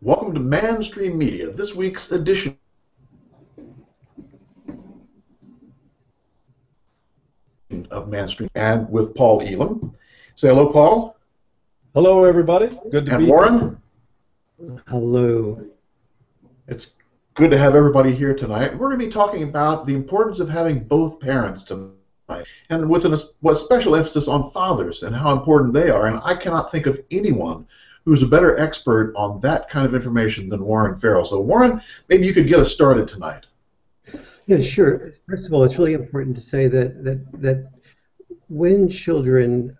Welcome to MANstream Media, this week's edition of MANstream, and with Paul Elam. Say hello, Paul. Hello, everybody. Good to be here. And Warren. Hello. It's good to have everybody here tonight. We're going to be talking about the importance of having both parents tonight, and with a special emphasis on fathers and how important they are. And I cannot think of anyone who's a better expert on that kind of information than Warren Farrell. So, Warren, maybe you could get us started tonight. Yeah, sure. First of all, it's really important to say that when children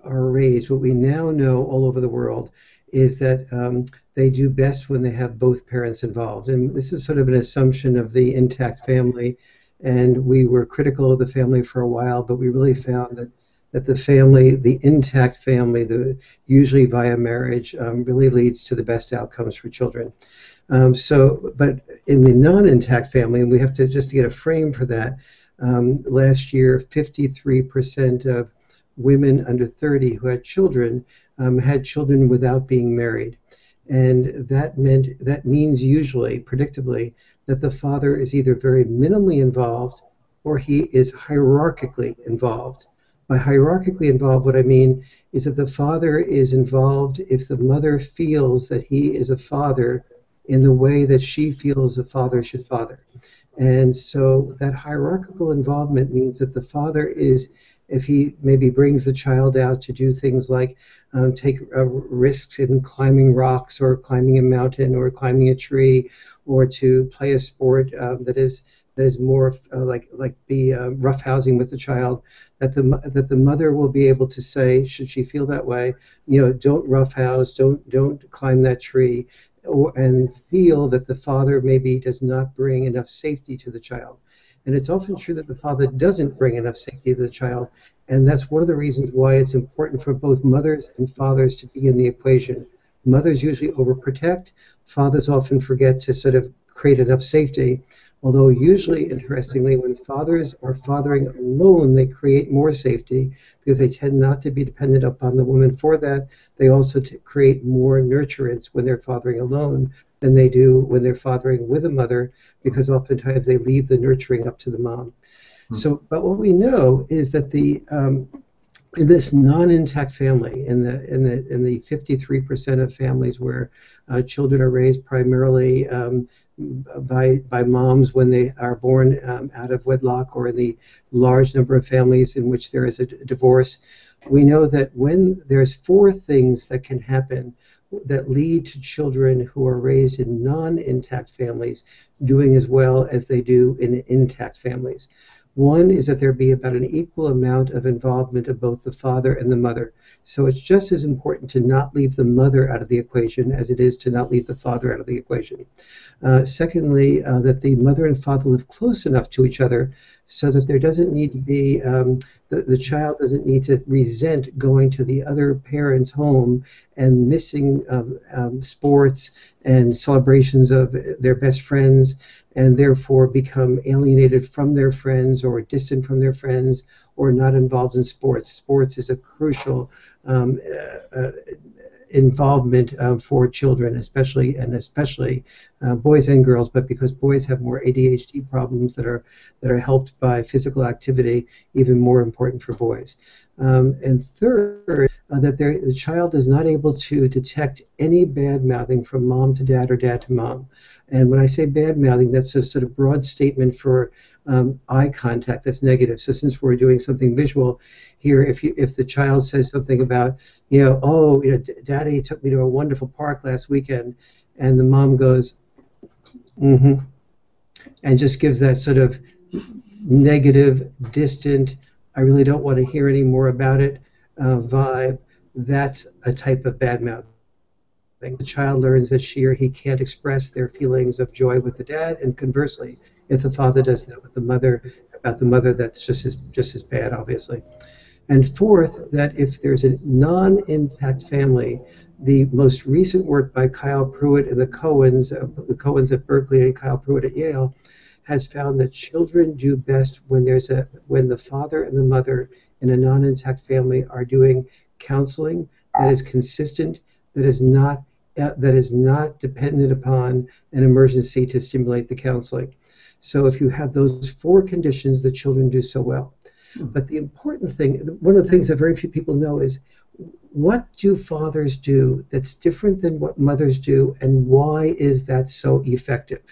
are raised, what we now know all over the world is that they do best when they have both parents involved. And this is sort of an assumption of the intact family. And we were critical of the family for a while, but we really found that the family, the intact family, usually via marriage, really leads to the best outcomes for children. But in the non-intact family, and we have to just get a frame for that, last year 53% of women under 30 who had children without being married. And that means usually, predictably, that the father is either very minimally involved or he is hierarchically involved. By hierarchically involved, what I mean is that the father is involved if the mother feels that he is a father in the way that she feels a father should father. And so that hierarchical involvement means that the father is, if he maybe brings the child out to do things like take risks in climbing rocks or climbing a mountain or climbing a tree, or to play a sport that is more like be roughhousing with the child, that the mother will be able to say, should she feel that way, don't roughhouse, don't climb that tree, and feel that the father maybe does not bring enough safety to the child. And it's often true that the father doesn't bring enough safety to the child, and that's one of the reasons why it's important for both mothers and fathers to be in the equation. Mothers usually overprotect, fathers often forget to sort of create enough safety. Although usually, interestingly, when fathers are fathering alone, they create more safety because they tend not to be dependent upon the woman for that. They also create more nurturance when they're fathering alone than they do when they're fathering with a mother, because oftentimes they leave the nurturing up to the mom. So, but what we know is that in this non-intact family, in the 53% of families where children are raised primarily by moms when they are born out of wedlock, or in the large number of families in which there is a divorce, we know that when there's 4 things that can happen that lead to children who are raised in non-intact families doing as well as they do in intact families. One is that there be about an equal amount of involvement of both the father and the mother. So it's just as important to not leave the mother out of the equation as it is to not leave the father out of the equation. Secondly, that the mother and father live close enough to each other so that there doesn't need to be, the child doesn't need to resent going to the other parent's home and missing sports and celebrations of their best friends, and therefore become alienated from their friends or distant from their friends or not involved in sports. Sports is a crucial involvement for children, especially boys and girls, but because boys have more ADHD problems that are helped by physical activity, even more important for boys. And third, that the child is not able to detect any bad mouthing from mom to dad or dad to mom. And when I say bad mouthing, that's a sort of broad statement for eye contact that's negative. So since we're doing something visual here, if the child says something about, Daddy took me to a wonderful park last weekend, and the mom goes, mm-hmm, and just gives that sort of negative, distant, I really don't want to hear any more about it vibe, that's a type of bad mouth. The child learns that she or he can't express their feelings of joy with the dad, and conversely, if the father does that with the mother, about the mother, that's just as bad, obviously. And fourth, that if there's a non-intact family, the most recent work by Kyle Pruitt and the Cohens at Berkeley and Kyle Pruitt at Yale, has found that children do best when the father and the mother in a non-intact family are doing counseling that is consistent, that is not that is not dependent upon an emergency to stimulate the counseling. So if you have those 4 conditions, the children do so well. But the important thing, one of the things that very few people know is, what do fathers do that's different than what mothers do, and why is that so effective?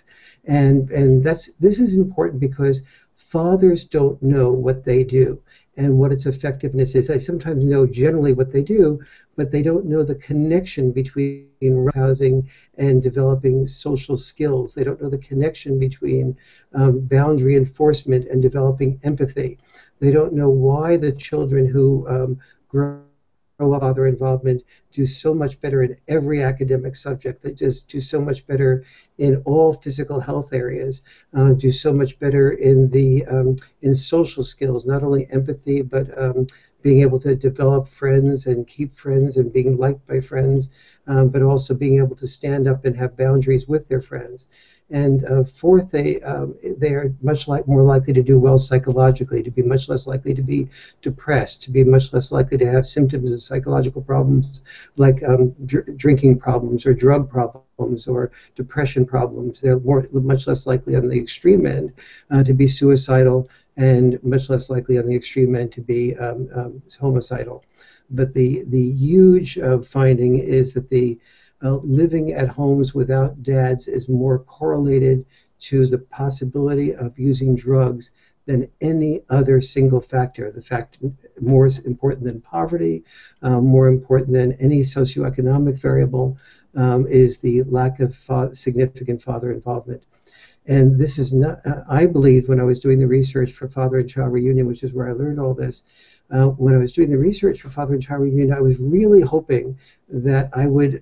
And this is important because fathers don't know what they do and what its effectiveness is. They sometimes know generally what they do, but they don't know the connection between housing and developing social skills. They don't know the connection between boundary enforcement and developing empathy. They don't know why the children who grow up father involvement do so much better in every academic subject. They just do so much better in all physical health areas, do so much better in the in social skills, not only empathy, but being able to develop friends and keep friends and being liked by friends, but also being able to stand up and have boundaries with their friends. And fourth, they are much more likely to do well psychologically, to be much less likely to be depressed, to be much less likely to have symptoms of psychological problems like drinking problems or drug problems or depression problems. They're much less likely on the extreme end to be suicidal, and much less likely on the extreme end to be homicidal. But the huge finding is that the living at homes without dads is more correlated to the possibility of using drugs than any other single factor. The fact more important than poverty, more important than any socioeconomic variable, is the lack of significant father involvement. And this is not, I believe, when I was doing the research for Father and Child Reunion, which is where I learned all this, when I was doing the research for Father and Child Reunion, I was really hoping that I would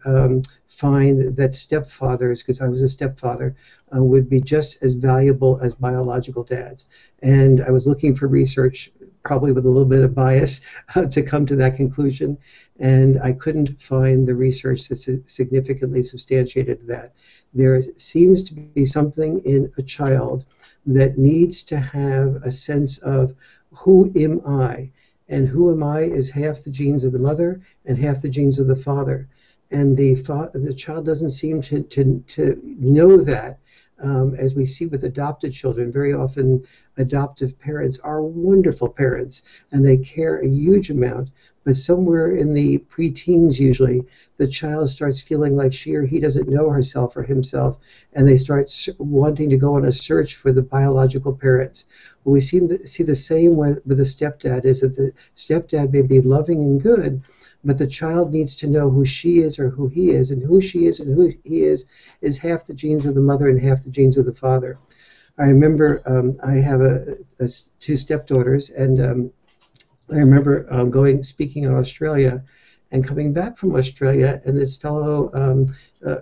find that stepfathers, because I was a stepfather, would be just as valuable as biological dads. And I was looking for research, probably with a little bit of bias, to come to that conclusion. And I couldn't find the research that significantly substantiated that. There seems to be something in a child that needs to have a sense of, who am I? And who am I is half the genes of the mother and half the genes of the father. And the child doesn't seem to know that, as we see with adopted children. Very often adoptive parents are wonderful parents and they care a huge amount, but somewhere in the preteens usually, the child starts feeling like she or he doesn't know herself or himself, and they start wanting to go on a search for the biological parents. What we see the same with the stepdad is that the stepdad may be loving and good, but the child needs to know who she is or who he is, and who she is and who he is half the genes of the mother and half the genes of the father. I remember I have two stepdaughters, and I remember speaking in Australia and coming back from Australia, and this fellow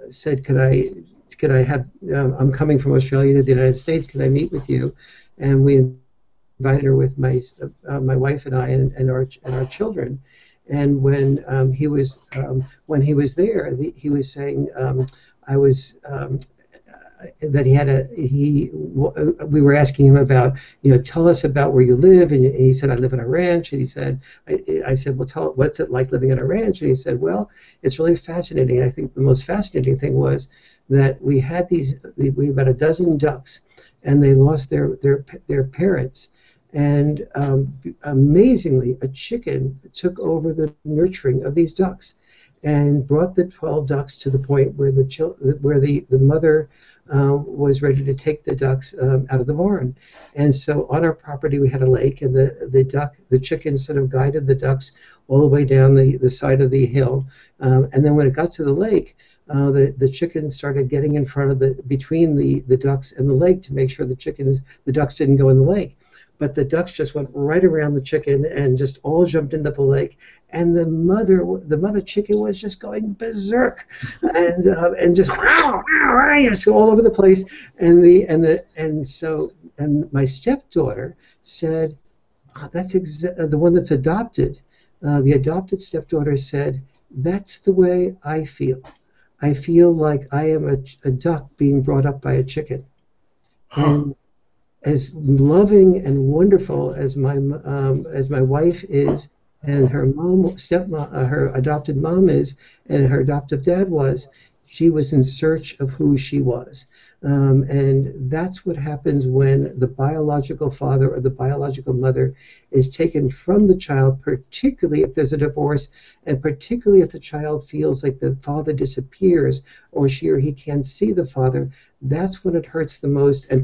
said, could I have, I'm coming from Australia to the United States, can I meet with you? And we invited her with my wife and I and our children. And when he was there, he was saying we were asking him about, tell us about where you live, and he said, I live on a ranch. And he said, I said, well, what's it like living on a ranch? And he said, well, it's really fascinating. And I think the most fascinating thing was that we had about a dozen ducks, and they lost their parents. And amazingly, a chicken took over the nurturing of these ducks and brought the 12 ducks to the point where the mother was ready to take the ducks out of the barn. And so on our property we had a lake, and the chicken sort of guided the ducks all the way down the side of the hill. And then when it got to the lake, the chicken started getting in front of between the ducks and the lake to make sure the ducks didn't go in the lake. But the ducks just went right around the chicken and just all jumped into the lake, and the mother chicken was just going berserk, and just all over the place. And my stepdaughter said, that's the one that's adopted. The adopted stepdaughter said, that's the way I feel. I feel like I am a duck being brought up by a chicken. And as loving and wonderful as my wife is, and her adopted mom is, and her adoptive dad was, She was in search of who she was. And that's what happens when the biological father or the biological mother is taken from the child, particularly if there's a divorce, and particularly if the child feels like the father disappears or she or he can't see the father. That's when it hurts the most, and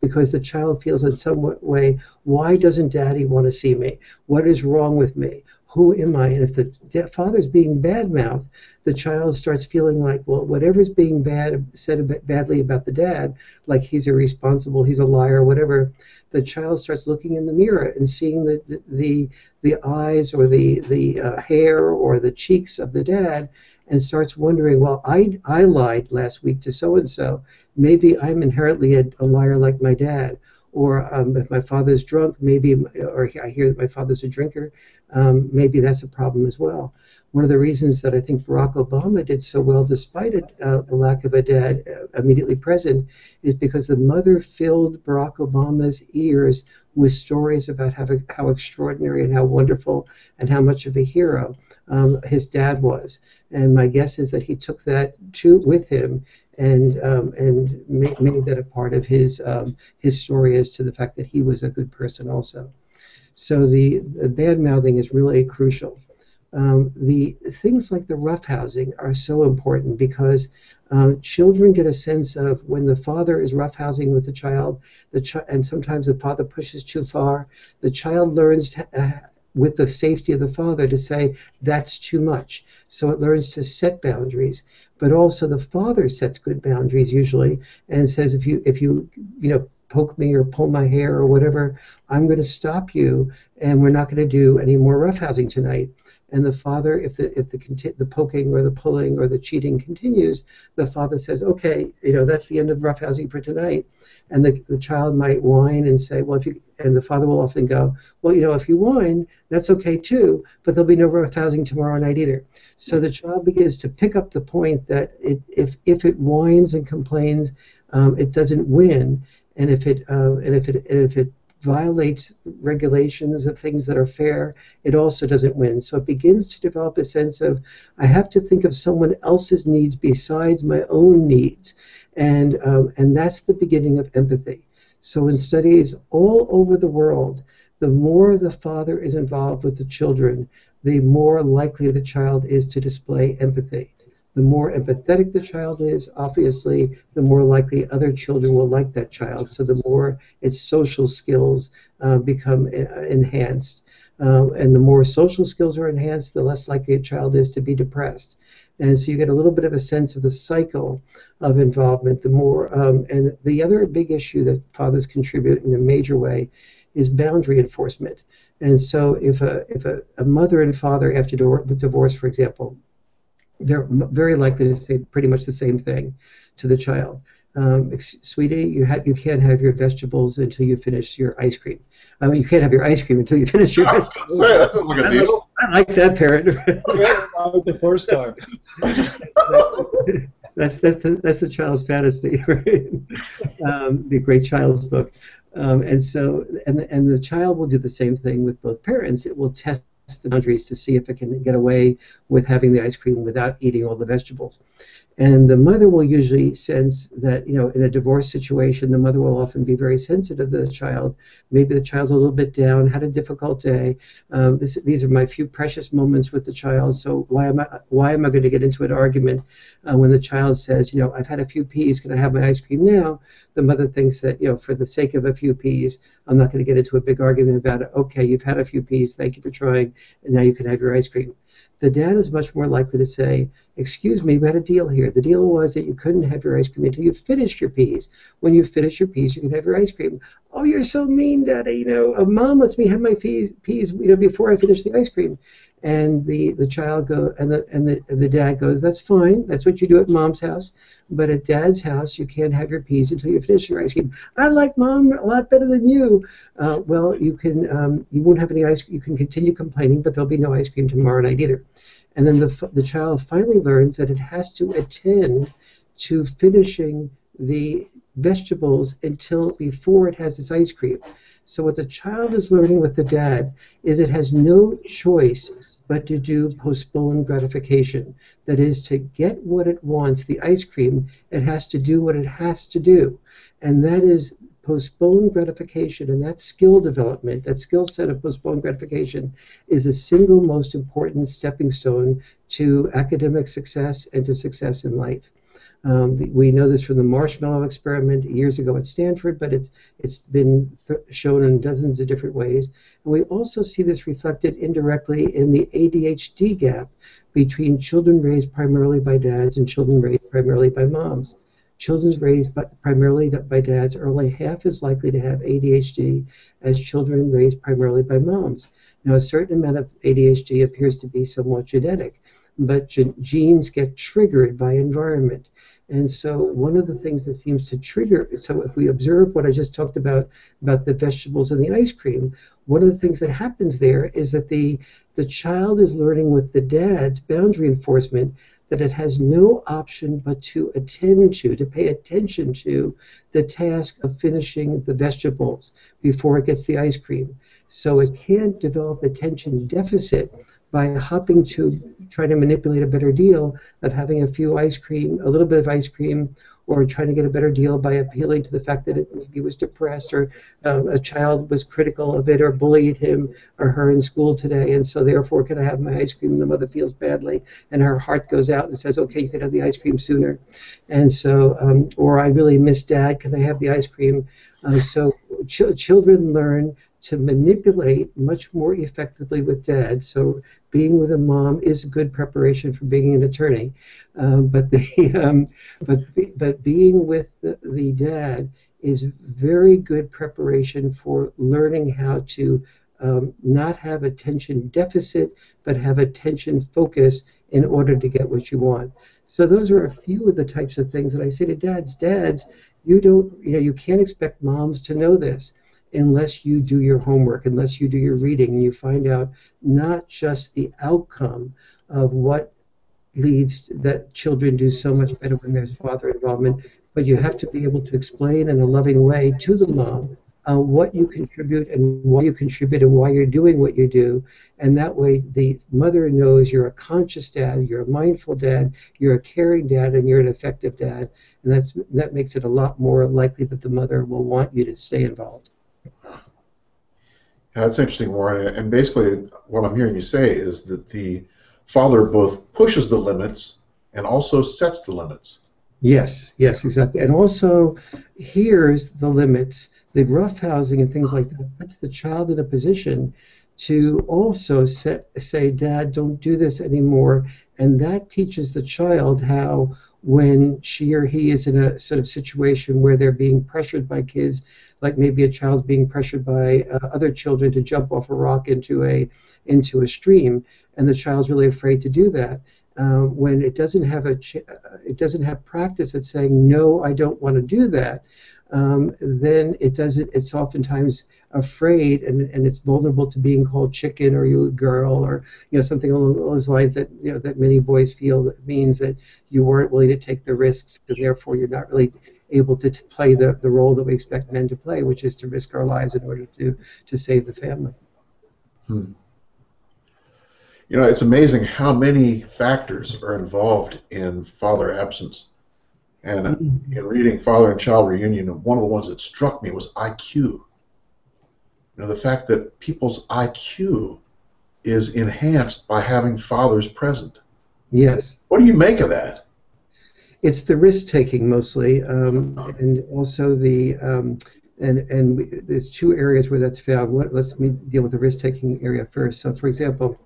because the child feels in some way, why doesn't daddy want to see me? What is wrong with me? Who am I? And if the father's being bad-mouthed, the child starts feeling like, well, whatever's being said badly about the dad, like he's irresponsible, he's a liar, whatever, the child starts looking in the mirror and seeing the eyes or the hair or the cheeks of the dad, and starts wondering, well, I lied last week to so-and-so. Maybe I'm inherently a liar like my dad. Or if my father's drunk, maybe, or I hear that my father's a drinker, maybe that's a problem as well. One of the reasons that I think Barack Obama did so well, despite the lack of a dad immediately present, is because the mother filled Barack Obama's ears with stories about how extraordinary and how wonderful and how much of a hero his dad was. And my guess is that he took that with him and made that a part of his story as to the fact that he was a good person also. So the bad mouthing is really crucial. The things like the roughhousing are so important because children get a sense of when the father is roughhousing with the child, and sometimes the father pushes too far, the child learns with the safety of the father to say that's too much. So it learns to set boundaries, but also the father sets good boundaries usually and says if you poke me or pull my hair or whatever, I'm going to stop you and we're not going to do any more roughhousing tonight. And the father, if the poking or the pulling or the cheating continues, the father says, okay, that's the end of roughhousing for tonight. And the child might whine and say, well, and the father will often go, well, if you whine, that's okay too, but there'll be no roughhousing tomorrow night either. So the child begins to pick up the point that if it whines and complains, it doesn't win, and if it violates regulations of things that are fair, it also doesn't win. So it begins to develop a sense of, I have to think of someone else's needs besides my own needs. And that's the beginning of empathy. So in studies all over the world, the more the father is involved with the children, the more likely the child is to display empathy. The more empathetic the child is, obviously, the more likely other children will like that child. So the more its social skills become enhanced. And the more social skills are enhanced, the less likely a child is to be depressed. And so you get a little bit of a sense of the cycle of involvement. The more, and the other big issue that fathers contribute in a major way is boundary enforcement. And so if a mother and father after divorce, for example, they're very likely to say pretty much the same thing to the child. Sweetie, you can't have your vegetables until you finish your ice cream. You can't have your ice cream until you finish your vegetables. Say, that sounds like a deal. I like that parent. The first time. That's the child's fantasy, right? The great child's book. And so the child will do the same thing with both parents. It will test the boundaries to see if it can get away with having the ice cream without eating all the vegetables. And the mother will usually sense that, in a divorce situation, the mother will often be very sensitive to the child. Maybe the child's a little bit down, had a difficult day. These are my few precious moments with the child, so why am I going to get into an argument when the child says, I've had a few peas, can I have my ice cream now? The mother thinks that, for the sake of a few peas, I'm not going to get into a big argument about it. Okay, you've had a few peas, thank you for trying, and now you can have your ice cream. The dad is much more likely to say, excuse me, we had a deal here. The deal was that you couldn't have your ice cream until you finished your peas. When you finish your peas, you can have your ice cream. Oh, you're so mean, Daddy. Mom lets me have my peas, before I finish the ice cream. And the child goes, and the dad goes, that's fine. That's what you do at Mom's house. But at Dad's house, you can't have your peas until you finish your ice cream. I like Mom a lot better than you. Well, you won't have any ice cream. You can continue complaining, but there'll be no ice cream tomorrow night either. And then the child finally learns that it has to attend to finishing the vegetables before it has its ice cream. So what the child is learning with the dad is it has no choice but to do postponed gratification. That is, to get what it wants, the ice cream, it has to do what it has to do. And that is postponed gratification, and that skill development, that skill set of postponed gratification is the single most important stepping stone to academic success and to success in life. We know this from the marshmallow experiment years ago at Stanford, but it's been shown in dozens of different ways. And we also see this reflected indirectly in the ADHD gap between children raised primarily by dads and children raised primarily by moms. Children raised primarily by dads are only half as likely to have ADHD as children raised primarily by moms. Now, a certain amount of ADHD appears to be somewhat genetic, but genes get triggered by environment. And so one of the things that seems to trigger, so if we observe what I just talked about the vegetables and the ice cream, one of the things that happens there is that the child is learning with the dad's boundary enforcement that it has no option but to attend to pay attention to the task of finishing the vegetables before it gets the ice cream. So it can't develop attention deficit by hopping to try to manipulate a better deal of having a little bit of ice cream, or trying to get a better deal by appealing to the fact that it maybe was depressed, or a child was critical of it or bullied him or her in school today, and so therefore can I have my ice cream? And the mother feels badly, and her heart goes out and says, okay, you can have the ice cream sooner. And so, or I really miss dad, can I have the ice cream? So children learn to manipulate much more effectively with dad. So being with a mom is a good preparation for being an attorney, but being with the dad is very good preparation for learning how to not have attention deficit, but have attention focus in order to get what you want. So those are a few of the types of things that I say to dads. Dads, you can't expect moms to know this unless you do your homework, unless you do your reading, and you find out not just the outcome of what leads that children do so much better when there's father involvement, but you have to be able to explain in a loving way to the mom what you contribute and why you contribute and why you're doing what you do. And that way the mother knows you're a conscious dad, you're a mindful dad, you're a caring dad, and you're an effective dad. And that makes it a lot more likely that the mother will want you to stay involved. Yeah, that's interesting, Warren. And basically, what I'm hearing you say is that the father both pushes the limits and also sets the limits. Yes, exactly. And also hears the limits, the roughhousing and things like that, puts the child in a position to also say, Dad, don't do this anymore. And that teaches the child how, when she or he is in a sort of situation where they're being pressured by kids, like maybe a child's being pressured by other children to jump off a rock into a stream, and the child's really afraid to do that. When it doesn't have practice at saying, no, I don't want to do that, then it's oftentimes afraid, and it's vulnerable to being called chicken, or you a girl, or something along those lines that that many boys feel that means that you weren't willing to take the risks, and therefore you're not really able to play the role that we expect men to play, which is to risk our lives in order to save the family. It's amazing how many factors are involved in father absence. And in reading Father and Child Reunion, one of the ones that struck me was IQ. The fact that people's IQ is enhanced by having fathers present. Yes. What do you make of that? It's the risk-taking mostly, and also and there's two areas where that's found. Let's deal with the risk-taking area first. So, for example,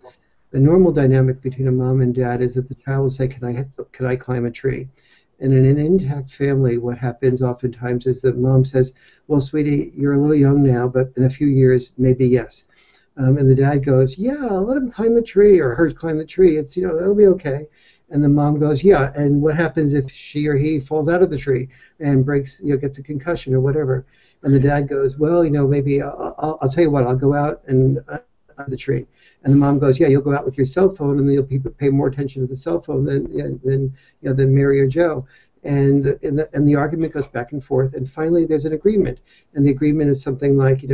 the normal dynamic between a mom and dad is that the child will say, "Can I climb a tree?" And in an intact family, what happens oftentimes is that mom says, "Well, sweetie, you're a little young now, but in a few years, maybe yes." And the dad goes, "Yeah, let him climb the tree, or her climb the tree. It's it'll be okay." And the mom goes, "Yeah, and what happens if she or he falls out of the tree and breaks, gets a concussion or whatever?" And the dad goes, "Well, maybe I'll tell you what, I'll go out and the tree." And the mom goes, "Yeah, you'll go out with your cell phone, and you'll pay more attention to the cell phone than Mary or Joe." And the argument goes back and forth, and finally there's an agreement. And the agreement is something like,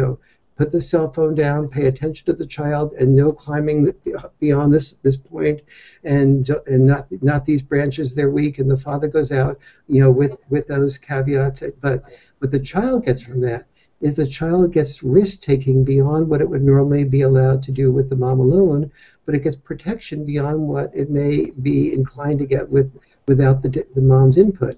put the cell phone down, pay attention to the child, and no climbing beyond this point, and not these branches, they're weak, and the father goes out, with those caveats. But what the child gets from that is the child gets risk-taking beyond what it would normally be allowed to do with the mom alone, but it gets protection beyond what it may be inclined to get without the mom's input.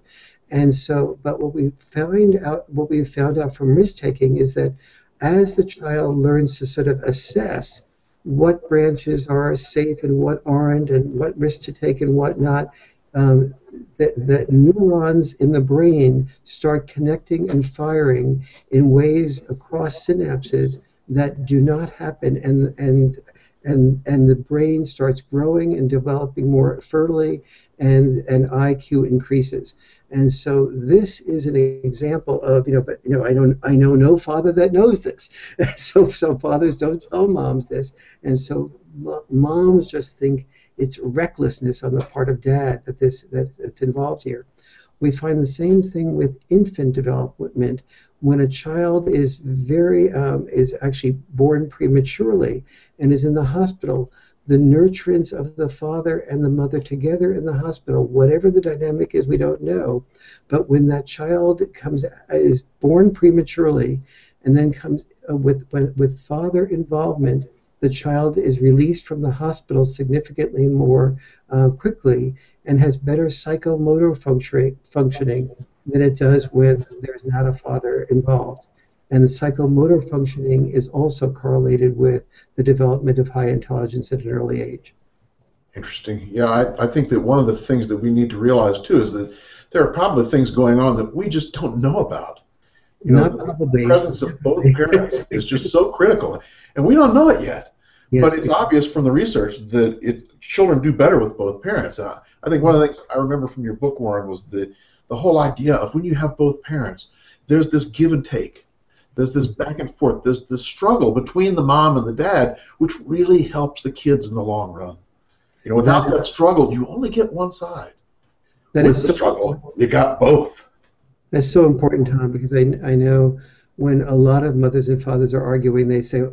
And so, but what we found out from risk-taking is that as the child learns to sort of assess what branches are safe and what aren't, and what risk to take and what not, that neurons in the brain start connecting and firing in ways across synapses that do not happen, and the brain starts growing and developing more fertily, and IQ increases. And so this is an example of, but I know no father that knows this. So fathers don't tell moms this, and so moms just think it's recklessness on the part of dad that's involved here. We find the same thing with infant development. When a child is actually born prematurely and is in the hospital, the nurturance of the father and the mother together in the hospital, whatever the dynamic is, we don't know. But when that child is born prematurely and then comes with father involvement, the child is released from the hospital significantly more quickly and has better psychomotor functioning than it does when there's not a father involved. And the psychomotor functioning is also correlated with the development of high intelligence at an early age. Interesting. Yeah, I think that one of the things that we need to realize, too, is that there are probably things going on that we just don't know about. The presence of both parents is just so critical, and we don't know it yet. Yes. But it's obvious from the research that children do better with both parents. I think one of the things I remember from your book, Warren, was the whole idea of when you have both parents, there's this give and take. There's this back and forth. There's this struggle between the mom and the dad, which really helps the kids in the long run. Without that struggle, you only get one side. With the struggle, you got both. That's so important, Tom, because I know when a lot of mothers and fathers are arguing, they say,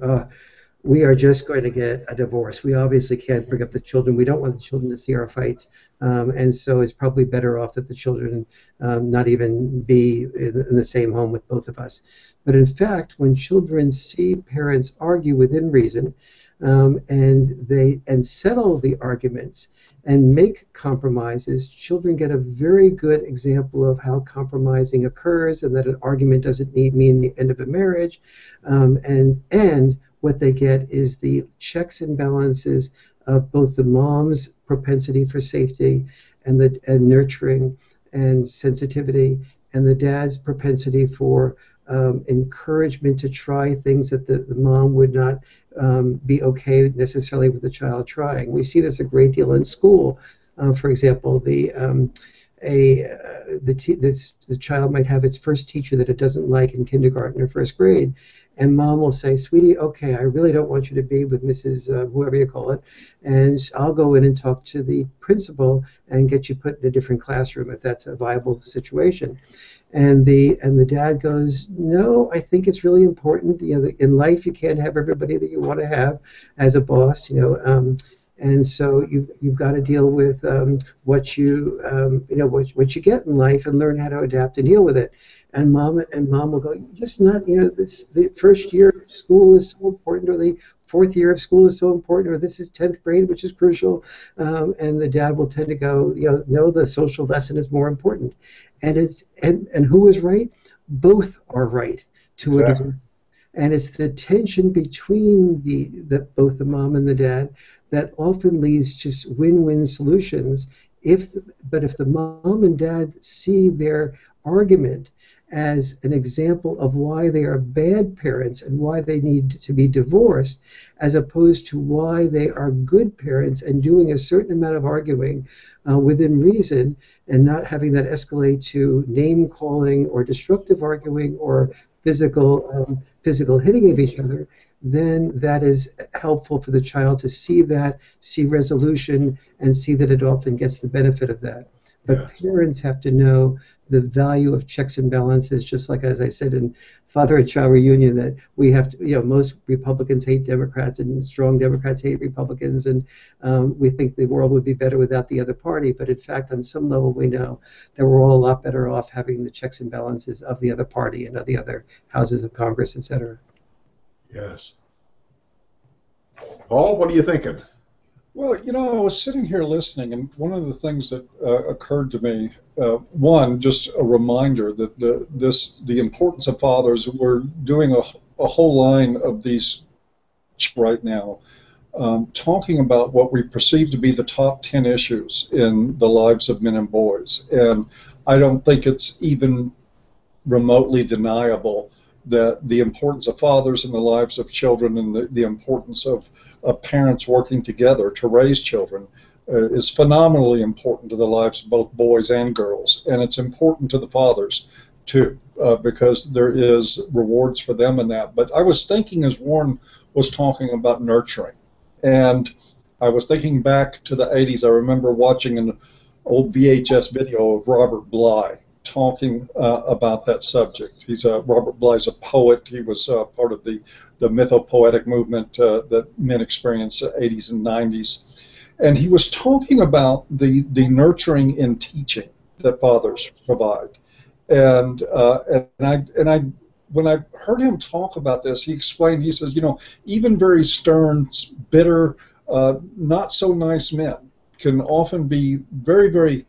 we are just going to get a divorce. We obviously can't bring up the children. We don't want the children to see our fights. And so it's probably better off that the children not even be in the same home with both of us. But in fact, when children see parents argue within reason and settle the arguments and make compromises, children get a very good example of how compromising occurs and that an argument doesn't mean the end of a marriage. And what they get is the checks and balances of both the mom's propensity for safety and nurturing and sensitivity, and the dad's propensity for encouragement to try things that the mom would not be okay necessarily with the child trying. We see this a great deal in school. For example, the child might have its first teacher that it doesn't like in kindergarten or first grade, and mom will say, sweetie, okay, I really don't want you to be with Mrs. Whoever you call it, and I'll go in and talk to the principal and get you put in a different classroom if that's a viable situation. And the dad goes, no, I think it's really important. In life you can't have everybody that you want to have as a boss. And so you've got to deal with what you get in life and learn how to adapt and deal with it. And mom will go, just not, the first year of school is so important, or the fourth year of school is so important, or this is 10th grade, which is crucial. And the dad will tend to go, no, the social lesson is more important. And who is right? Both are right to a degree. And it's the tension between both the mom and the dad that often leads to win-win solutions. But if the mom and dad see their argument as an example of why they are bad parents and why they need to be divorced, as opposed to why they are good parents and doing a certain amount of arguing within reason and not having that escalate to name-calling or destructive arguing or physical hitting of each other, then that is helpful for the child to see resolution, and see that it often gets the benefit of that. But parents have to know the value of checks and balances, just like as I said in father and child reunion that we have to, most Republicans hate Democrats and strong Democrats hate Republicans, and we think the world would be better without the other party. But in fact, on some level, we know that we're all a lot better off having the checks and balances of the other party and of the other houses of Congress, etc. Yes. Paul, what are you thinking? Well, I was sitting here listening, and one of the things that occurred to me, one, just a reminder that the importance of fathers. We're doing a whole line of these right now, talking about what we perceive to be the top 10 issues in the lives of men and boys, and I don't think it's even remotely deniable that the importance of fathers in the lives of children and the importance of parents working together to raise children is phenomenally important to the lives of both boys and girls. And it's important to the fathers, too, because there is rewards for them in that. But I was thinking as Warren was talking about nurturing, and I was thinking back to the 80s. I remember watching an old VHS video of Robert Bly talking about that subject. Robert Bly's a poet. He was part of the mythopoetic movement that men experienced in the 80s and 90s. And he was talking about the nurturing in teaching that fathers provide. And when I heard him talk about this, he explained, he says, even very stern, bitter, not so nice men can often be very, very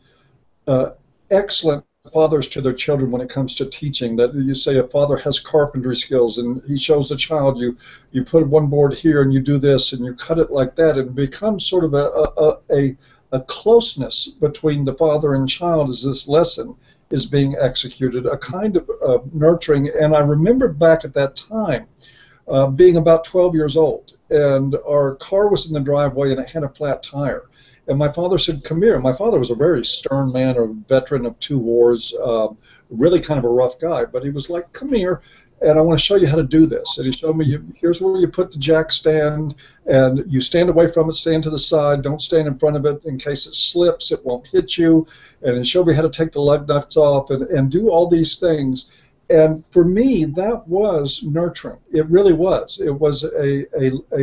excellent fathers to their children when it comes to teaching. That you say a father has carpentry skills and he shows the child, you put one board here and you do this and you cut it like that, and it becomes sort of a closeness between the father and child as this lesson is being executed, a kind of nurturing. And I remembered back at that time being about 12 years old, and our car was in the driveway and it had a flat tire. And my father said, "Come here." My father was a very stern man, a veteran of 2 wars, really kind of a rough guy. But he was like, "Come here, and I want to show you how to do this." And he showed me, here's where you put the jack stand, and you stand away from it, stand to the side, don't stand in front of it in case it slips, it won't hit you. And he showed me how to take the lug nuts off and do all these things. And for me, that was nurturing. It really was. It was a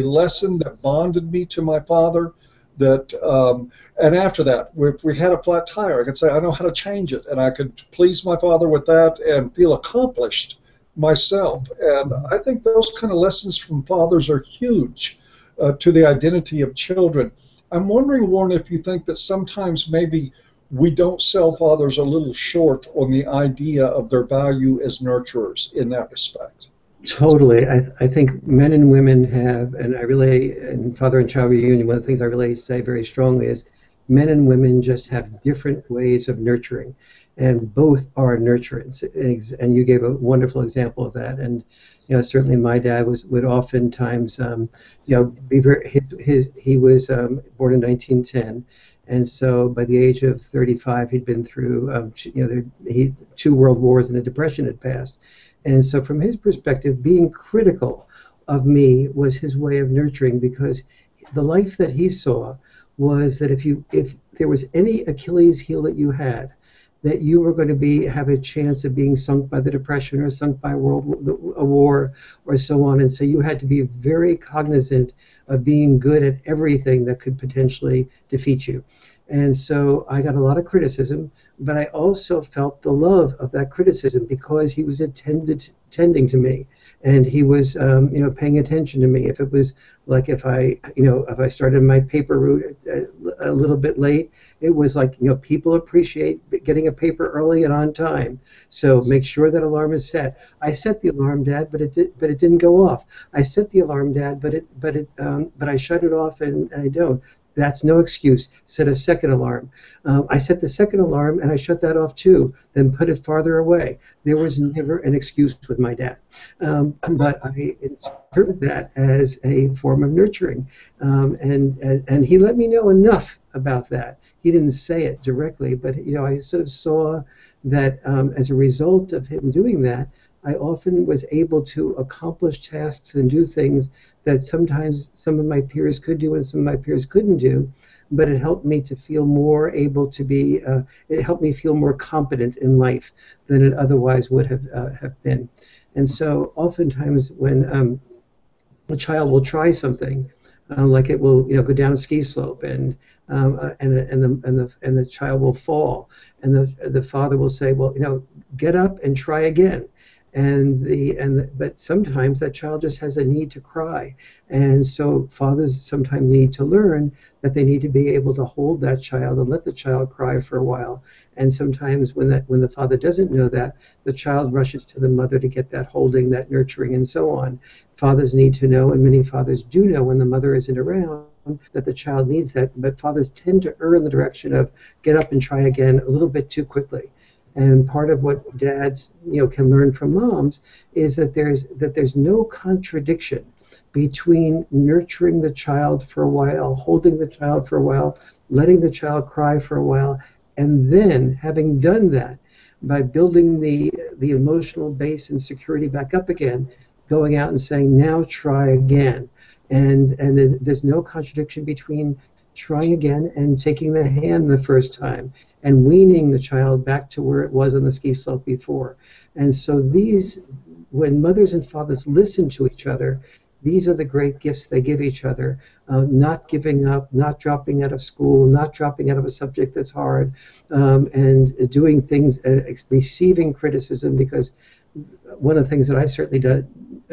lesson that bonded me to my father. That and after that, if we had a flat tire, I could say, I know how to change it, and I could please my father with that and feel accomplished myself. And I think those kind of lessons from fathers are huge to the identity of children. I'm wondering, Warren, if you think that sometimes maybe we don't sell fathers a little short on the idea of their value as nurturers in that respect. Totally. I think men and women have, and I really, in Father and Child Reunion, one of the things I really say very strongly is men and women just have different ways of nurturing, and both are nurturance. And you gave a wonderful example of that. And certainly my dad would oftentimes, be very, he was born in 1910. And so by the age of 35, he'd been through, 2 world wars and a depression had passed. And so from his perspective, being critical of me was his way of nurturing, because the life that he saw was that if there was any Achilles heel that you had, that you were going to have a chance of being sunk by the depression or sunk by a war or so on. And so you had to be very cognizant of being good at everything that could potentially defeat you. And so I got a lot of criticism, but I also felt the love of that criticism because he was attending to me, and he was, paying attention to me. If it was like if I started my paper route a little bit late, it was like, people appreciate getting a paper early and on time. So make sure that alarm is set. I set the alarm, Dad, but it didn't go off. I set the alarm, Dad, but I shut it off and I don't. That's no excuse. Set a second alarm. I set the second alarm and I shut that off too, then put it farther away. There was never an excuse with my dad. But I interpreted that as a form of nurturing. And he let me know enough about that. He didn't say it directly, but I sort of saw that as a result of him doing that, I often was able to accomplish tasks and do things that sometimes some of my peers could do and some of my peers couldn't do, but it helped me to feel more able to be, it helped me feel more competent in life than it otherwise would have been. And so oftentimes when a child will try something, like it will, go down a ski slope, and the child will fall, and the father will say, well, get up and try again. But sometimes that child just has a need to cry, and so fathers sometimes need to learn that they need to be able to hold that child and let the child cry for a while. And sometimes when the father doesn't know that, the child rushes to the mother to get that holding, that nurturing, and so on. Fathers need to know, and many fathers do know when the mother isn't around, that the child needs that, but fathers tend to err in the direction of get up and try again a little bit too quickly. And part of what dads, can learn from moms is that there's no contradiction between nurturing the child for a while, holding the child for a while, letting the child cry for a while, and then having done that, by building the emotional base and security back up again, going out and saying, now try again. And there's no contradiction between trying again and taking the hand the first time and weaning the child back to where it was on the ski slope before. And so when mothers and fathers listen to each other, these are the great gifts they give each other. Not giving up, not dropping out of school, not dropping out of a subject that's hard, and doing things, receiving criticism, because one of the things that I've certainly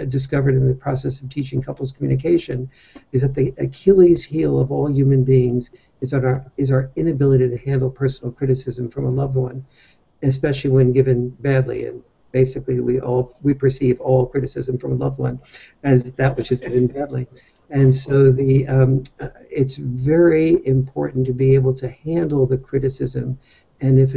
discovered in the process of teaching couples communication is that the Achilles heel of all human beings is our inability to handle personal criticism from a loved one, especially when given badly. And basically, we perceive all criticism from a loved one as that which is given badly. And so it's very important to be able to handle the criticism. And if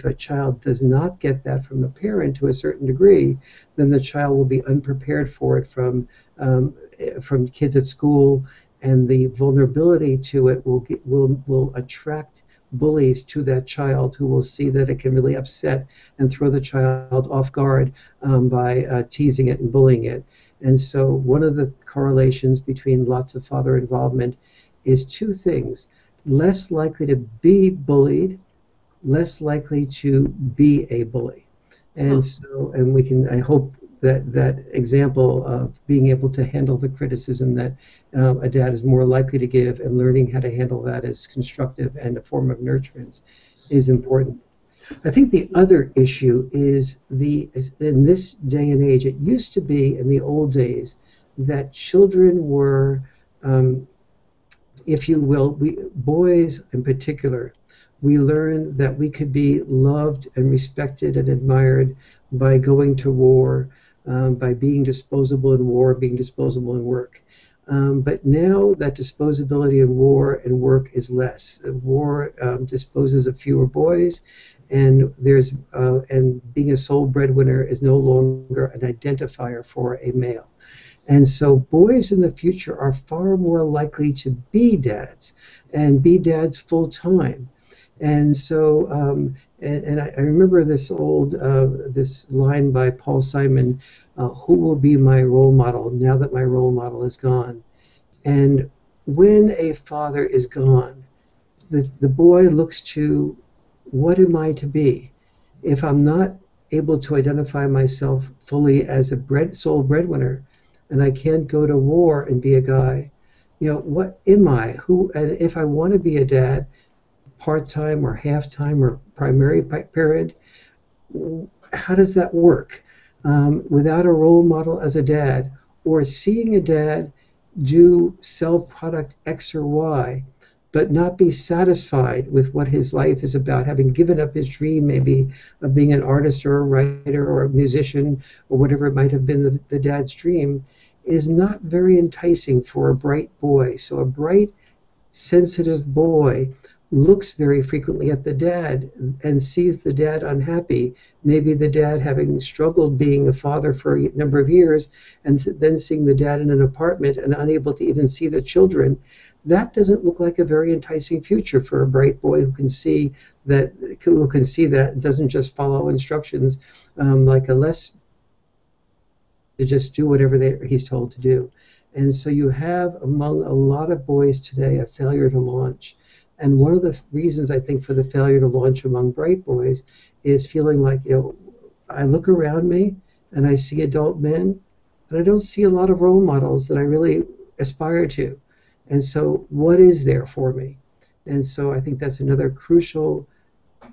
a child does not get that from a parent to a certain degree, then the child will be unprepared for it from kids at school, and the vulnerability to it will attract bullies to that child, who will see that it can really upset and throw the child off guard by teasing it and bullying it. And so one of the correlations between lots of father involvement is two things: less likely to be bullied, less likely to be a bully. And I hope that example of being able to handle the criticism that a dad is more likely to give, and learning how to handle that as constructive and a form of nurturance is important. I think the other issue is in this day and age, it used to be in the old days that children were, if you will, boys in particular, we learned that we could be loved and respected and admired by going to war, by being disposable in war, being disposable in work. But now that disposability in war and work is less. War disposes of fewer boys, and being a sole breadwinner is no longer an identifier for a male. And so boys in the future are far more likely to be dads, and be dads full time. And so, I remember this this line by Paul Simon, who will be my role model now that my role model is gone? And when a father is gone, the boy looks to, what am I to be? If I'm not able to identify myself fully as a sole breadwinner, and I can't go to war and be a guy, what am I? And if I want to be a dad, part-time or half-time or primary parent, how does that work? Without a role model as a dad, or seeing a dad sell product X or Y, but not be satisfied with what his life is about, having given up his dream maybe of being an artist or a writer or a musician or whatever it might have been the dad's dream, is not very enticing for a bright boy. So a bright, sensitive boy looks very frequently at the dad and sees the dad unhappy, maybe the dad having struggled being a father for a number of years, and then seeing the dad in an apartment and unable to even see the children. That doesn't look like a very enticing future for a bright boy who can see that and doesn't just follow instructions like a less to just do whatever he's told to do. And so you have among a lot of boys today a failure to launch. And one of the reasons I think for the failure to launch among bright boys is feeling like, I look around me and I see adult men, but I don't see a lot of role models that I really aspire to. And so what is there for me? And so I think that's another crucial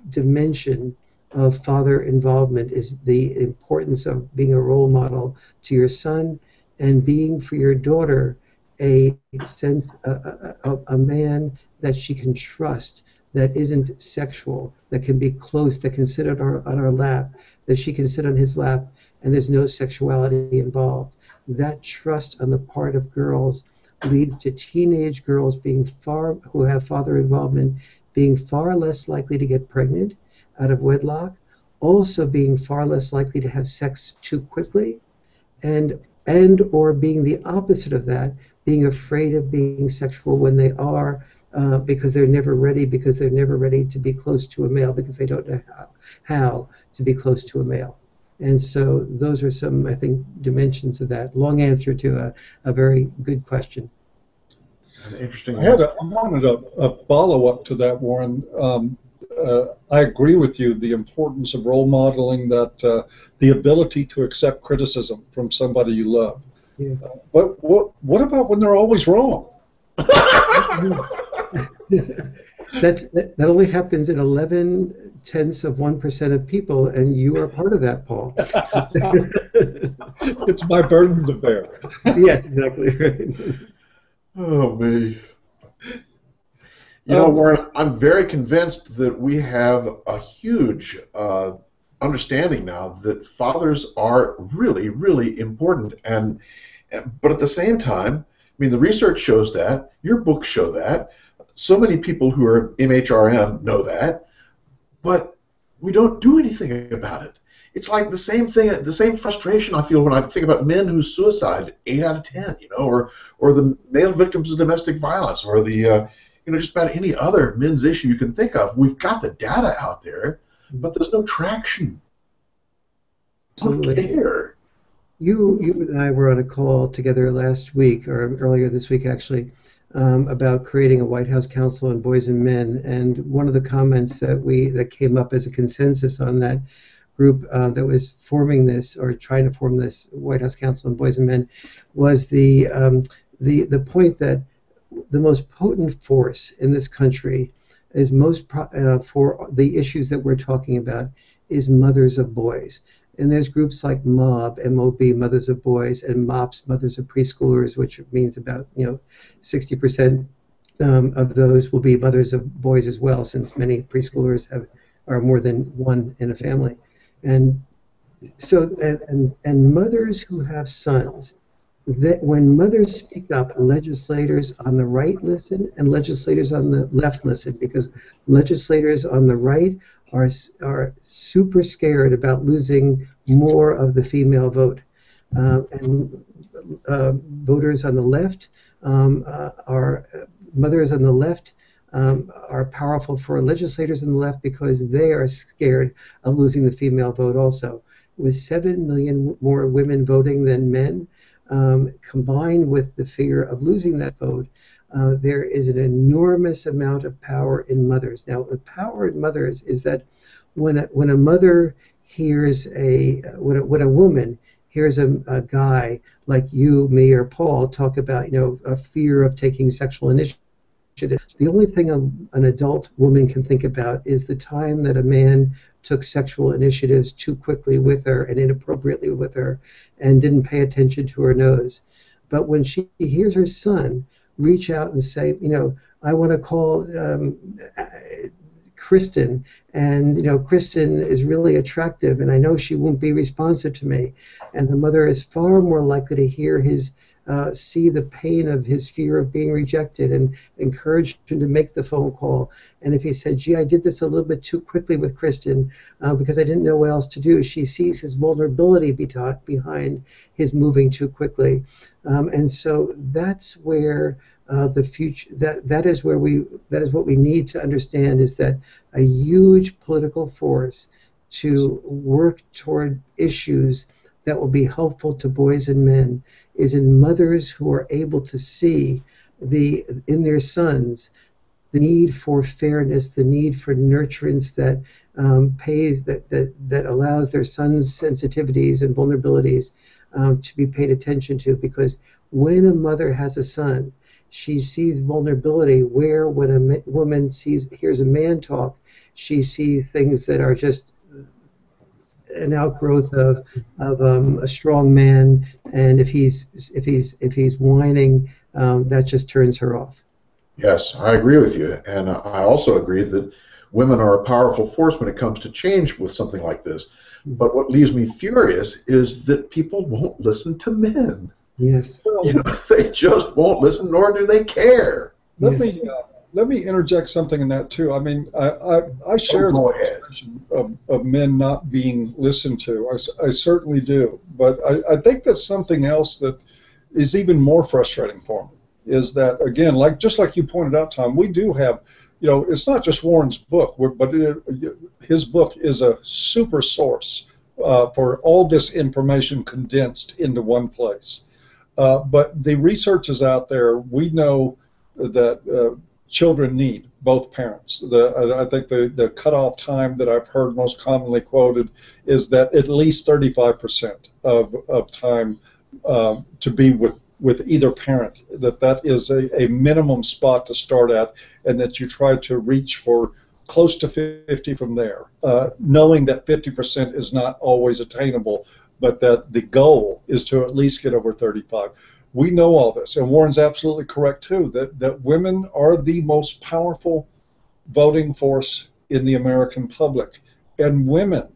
dimension of father involvement, is the importance of being a role model to your son and being for your daughter a sense, a man that she can trust, that isn't sexual, that can be close, that can sit on her lap, that she can sit on his lap, and there's no sexuality involved. That trust on the part of girls leads to teenage girls who have father involvement being far less likely to get pregnant out of wedlock, also being far less likely to have sex too quickly, and or being the opposite of that, being afraid of being sexual when they are, because they're never ready to be close to a male, because they don't know how to be close to a male. And so those are some, I think, dimensions of that. Long answer to a very good question. An interesting I wanted a follow-up to that, Warren. I agree with you, the importance of role modeling, that the ability to accept criticism from somebody you love. Yes. But what about when they're always wrong? That only happens in 0.11% of people, and you are part of that, Paul. It's my burden to bear. Yes, exactly right. Oh, me. You know, Warren, I'm very convinced that we have a huge understanding now that fathers are really, really important. But at the same time, I mean, the research shows that, your books show that, so many people who are MHRM know that, but we don't do anything about it. It's like the same thing, the same frustration I feel when I think about men who suicide, 8 out of 10, you know, or the male victims of domestic violence, or the just about any other men's issue you can think of. We've got the data out there, but there's no traction. Absolutely. Care. You and I were on a call together last week, or earlier this week actually, about creating a White House Council on Boys and Men, and one of the comments that came up as a consensus on that group that was forming this, or trying to form this White House Council on Boys and Men, was the point that the most potent force in this country is for the issues that we're talking about is mothers of boys. And there's groups like MOB, M-O-B, Mothers of Boys, and MOPS, Mothers of Preschoolers, which means about 60% of those will be mothers of boys as well, since many preschoolers are more than one in a family. And so, and mothers who have sons, that when mothers speak up, legislators on the right listen and legislators on the left listen, because legislators on the right are super scared about losing more of the female vote, and voters on the left mothers on the left are powerful for legislators on the left, because they are scared of losing the female vote also. With 7 million more women voting than men, combined with the fear of losing that vote, there is an enormous amount of power in mothers. Now, the power in mothers is that when a mother hears when a woman hears a guy like you, me, or Paul talk about a fear of taking sexual initiative, the only thing an adult woman can think about is the time that a man took sexual initiatives too quickly with her and inappropriately with her and didn't pay attention to her nose. But when she hears her son reach out and say, I want to call Kristen, and Kristen is really attractive, and I know she won't be responsive to me, and the mother is far more likely to hear see the pain of his fear of being rejected and encourage him to make the phone call. And if he said, gee, I did this a little bit too quickly with Kristen because I didn't know what else to do, she sees his vulnerability behind his moving too quickly. And so that's where the future, that is what we need to understand, is that a huge political force to work toward issues that will be helpful to boys and men is in mothers who are able to see in their sons the need for fairness, the need for nurturance that that allows their sons' sensitivities and vulnerabilities to be paid attention to. Because when a mother has a son, she sees vulnerability where when a woman hears a man talk, she sees things that are just an outgrowth of a strong man, and if he's whining, that just turns her off. Yes, I agree with you, and I also agree that women are a powerful force when it comes to change with something like this. But what leaves me furious is that people won't listen to men. Yes. You know, they just won't listen, nor do they care. Let me interject something in that too. I mean, I share the frustration of men not being listened to. I certainly do. But I think that's something else that is even more frustrating for me. Is that, again, just like you pointed out, Tom, we do have, it's not just Warren's book, but his book is a super source for all this information condensed into one place. But the research is out there. We know that children need both parents. I think the cutoff time that I've heard most commonly quoted is that at least 35% of time to be with either parent, that is a minimum spot to start at, and that you try to reach for close to 50 from there, knowing that 50% is not always attainable, but that the goal is to at least get over 35. We know all this, and Warren's absolutely correct too, that women are the most powerful voting force in the American public, and women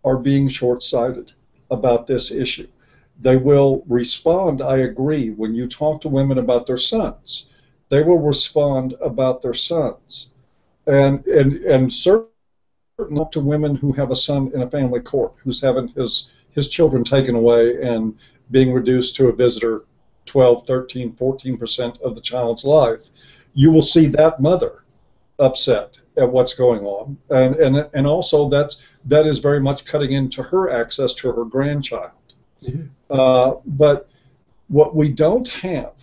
are being short-sighted about this issue. They will respond, I agree, when you talk to women about their sons. They will respond about their sons. And certainly not to women who have a son in a family court, who's having his children taken away and being reduced to a visitor 12, 13, 14% of the child's life. You will see that mother upset at what's going on. And also that is very much cutting into her access to her grandchild. Mm-hmm. But what we don't have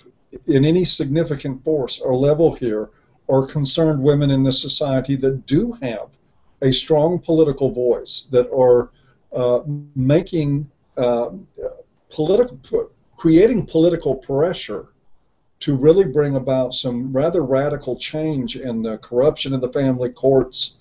in any significant force or level here are concerned women in this society that do have a strong political voice, that are creating political pressure to really bring about some rather radical change in the corruption in the family courts.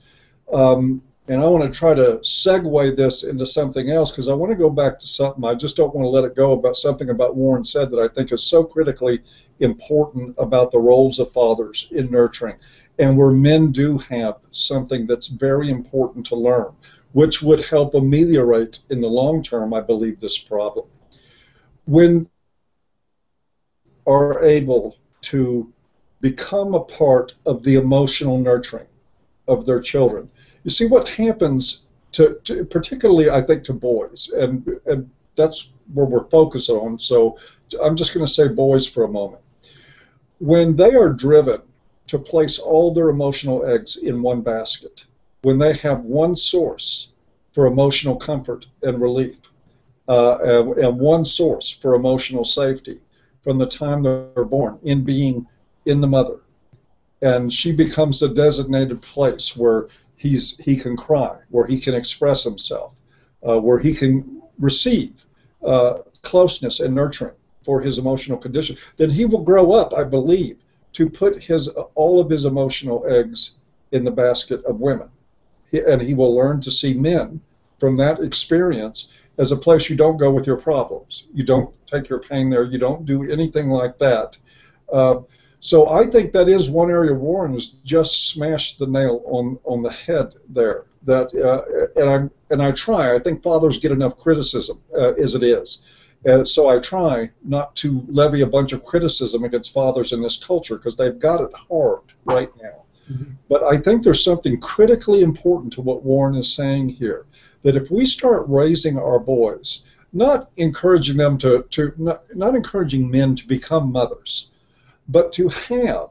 And I want to try to segue this into something else, because I want to go back to something. I just don't want to let it go about something about Warren said that I think is so critically important about the roles of fathers in nurturing, and where men do have something that's very important to learn, which would help ameliorate in the long term, I believe, this problem. When are able to become a part of the emotional nurturing of their children. You see what happens to particularly, I think, to boys, and that's where we're focused on, so I'm just going to say boys for a moment. When they are driven to place all their emotional eggs in one basket, when they have one source for emotional comfort and relief, and one source for emotional safety from the time they're born, in being in the mother, and she becomes a designated place where he can cry, where he can express himself, where he can receive closeness and nurturing for his emotional condition, then he will grow up, I believe, to put all of his emotional eggs in the basket of women. And he will learn to see men from that experience as a place you don't go with your problems. You don't take your pain there. You don't do anything like that. So I think that is one area Warren has just smashed the nail on the head there. And I try. I think fathers get enough criticism as it is. So I try not to levy a bunch of criticism against fathers in this culture, because they've got it hard right now. Mm-hmm. But I think there's something critically important to what Warren is saying here, that if we start raising our boys, not encouraging them not encouraging men to become mothers, but to have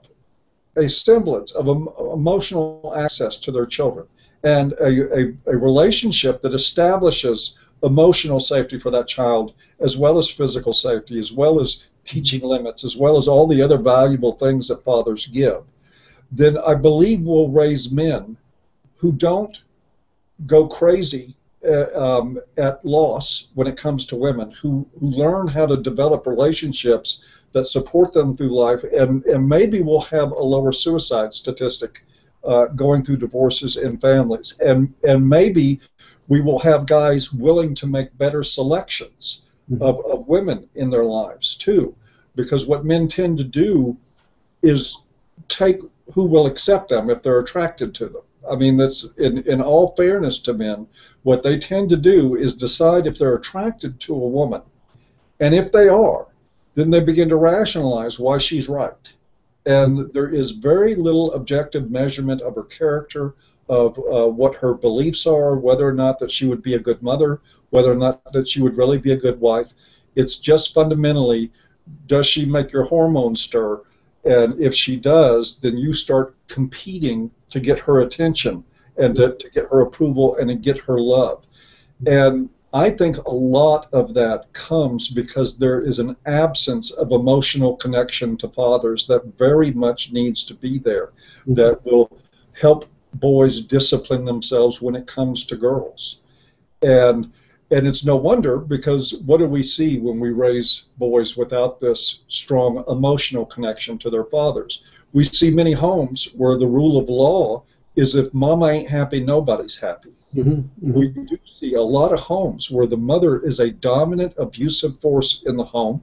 a semblance of emotional access to their children, and a relationship that establishes emotional safety for that child, as well as physical safety, as well as teaching limits, as well as all the other valuable things that fathers give, then I believe we'll raise men who don't go crazy at loss when it comes to women, who learn how to develop relationships that support them through life, and maybe we'll have a lower suicide statistic going through divorces in families, and maybe we will have guys willing to make better selections of women in their lives too, because what men tend to do is take who will accept them if they're attracted to them. I mean, that's in all fairness to men, what they tend to do is decide if they're attracted to a woman, and if they are, then they begin to rationalize why she's right. And there is very little objective measurement of her character, of what her beliefs are, whether or not that she would be a good mother, whether or not that she would really be a good wife. It's just fundamentally, does she make your hormones stir? And if she does, then you start competing to get her attention and to get her approval and to get her love. And I think a lot of that comes because there is an absence of emotional connection to fathers that very much needs to be there, that will help boys discipline themselves when it comes to girls. And it's no wonder, because what do we see when we raise boys without this strong emotional connection to their fathers? We see many homes where the rule of law is if mama ain't happy, nobody's happy. We do see a lot of homes where the mother is a dominant abusive force in the home,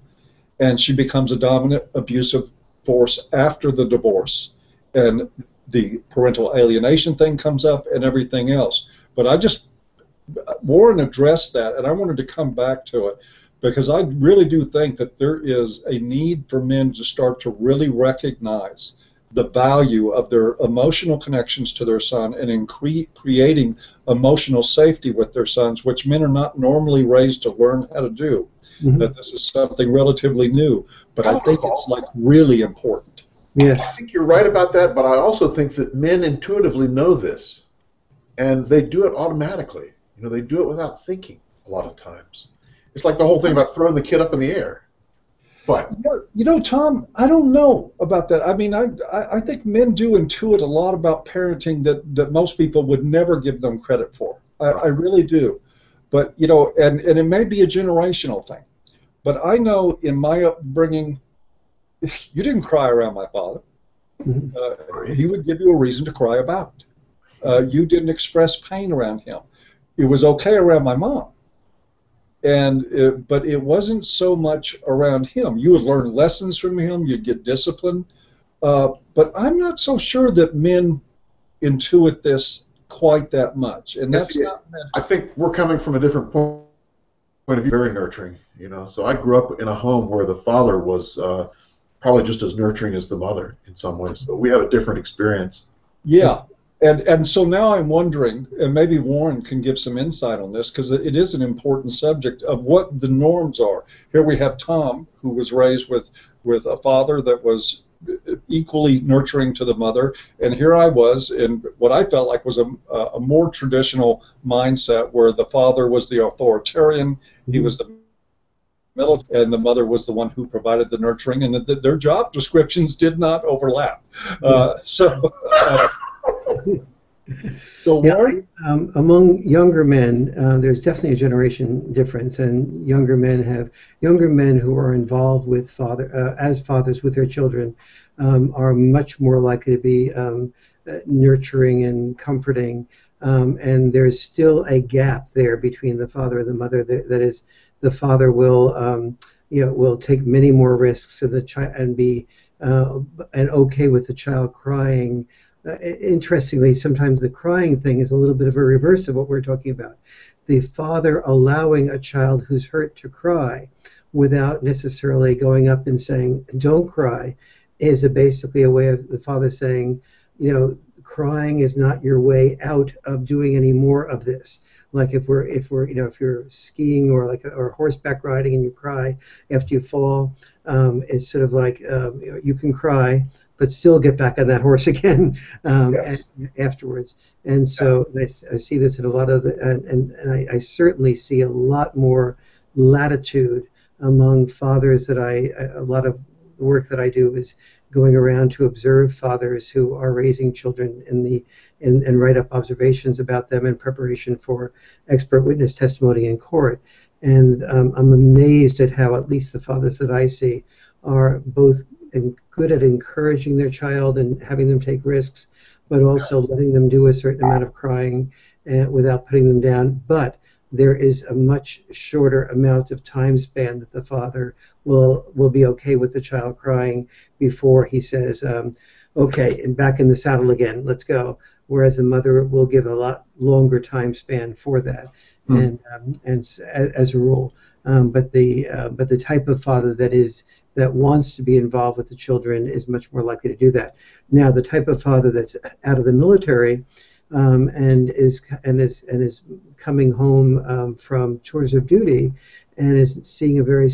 and she becomes a dominant abusive force after the divorce, and the parental alienation thing comes up and everything else. But Warren addressed that, and I wanted to come back to it, because I really do think that there is a need for men to start to really recognize the value of their emotional connections to their son, and in creating emotional safety with their sons, which men are not normally raised to learn how to do. That this is something relatively new, but I think it's like really important. Yeah, I think you're right about that, but I also think that men intuitively know this, and they do it automatically. You know, they do it without thinking a lot of times. It's like the whole thing about throwing the kid up in the air. But you know, Tom, I don't know about that. I mean, I think men do intuit a lot about parenting that most people would never give them credit for. I really do. But, you know, and it may be a generational thing. But I know in my upbringing, you didn't cry around my father. He would give you a reason to cry about. You didn't express pain around him. It was okay around my mom. But it wasn't so much around him. You would learn lessons from him. You'd get disciplined. But I'm not so sure that men intuit this quite that much. And that's not. I think we're coming from a different point of view. Very nurturing, you know. So I grew up in a home where the father was probably just as nurturing as the mother in some ways. So we have a different experience. Yeah. And so now I'm wondering, and maybe Warren can give some insight on this, because it is an important subject of what the norms are. Here we have Tom, who was raised with a father that was equally nurturing to the mother, and here I was in what I felt like was a more traditional mindset, where the father was the authoritarian, he was the military, and the mother was the one who provided the nurturing, and their job descriptions did not overlap. So among younger men, there's definitely a generation difference, and younger men who are involved with as fathers with their children are much more likely to be nurturing and comforting, and there's still a gap there between the father and the mother. That is, the father will will take many more risks of the child and be and okay with the child crying. Interestingly, sometimes the crying thing is a little bit of a reverse of what we're talking about. The father allowing a child who's hurt to cry without necessarily going up and saying, "Don't cry," is basically a way of the father saying, you know, crying is not your way out of doing any more of this. Like if you're skiing or horseback riding and you cry after you fall, it's sort of like you can cry, but still get back on that horse again afterwards. And so I see this in a lot of and I certainly see a lot more latitude among fathers that a lot of the work that I do is going around to observe fathers who are raising children and write up observations about them in preparation for expert witness testimony in court. And I'm amazed at how at least the fathers that I see are both good at encouraging their child and having them take risks, but also letting them do a certain amount of crying without putting them down. But there is a much shorter amount of time span that the father will be okay with the child crying before he says, okay, and back in the saddle again, let's go. Whereas the mother will give a lot longer time span for that, and as a rule. But the type of father that wants to be involved with the children is much more likely to do that. Now, the type of father that's out of the military and is coming home from chores of duty and is seeing a very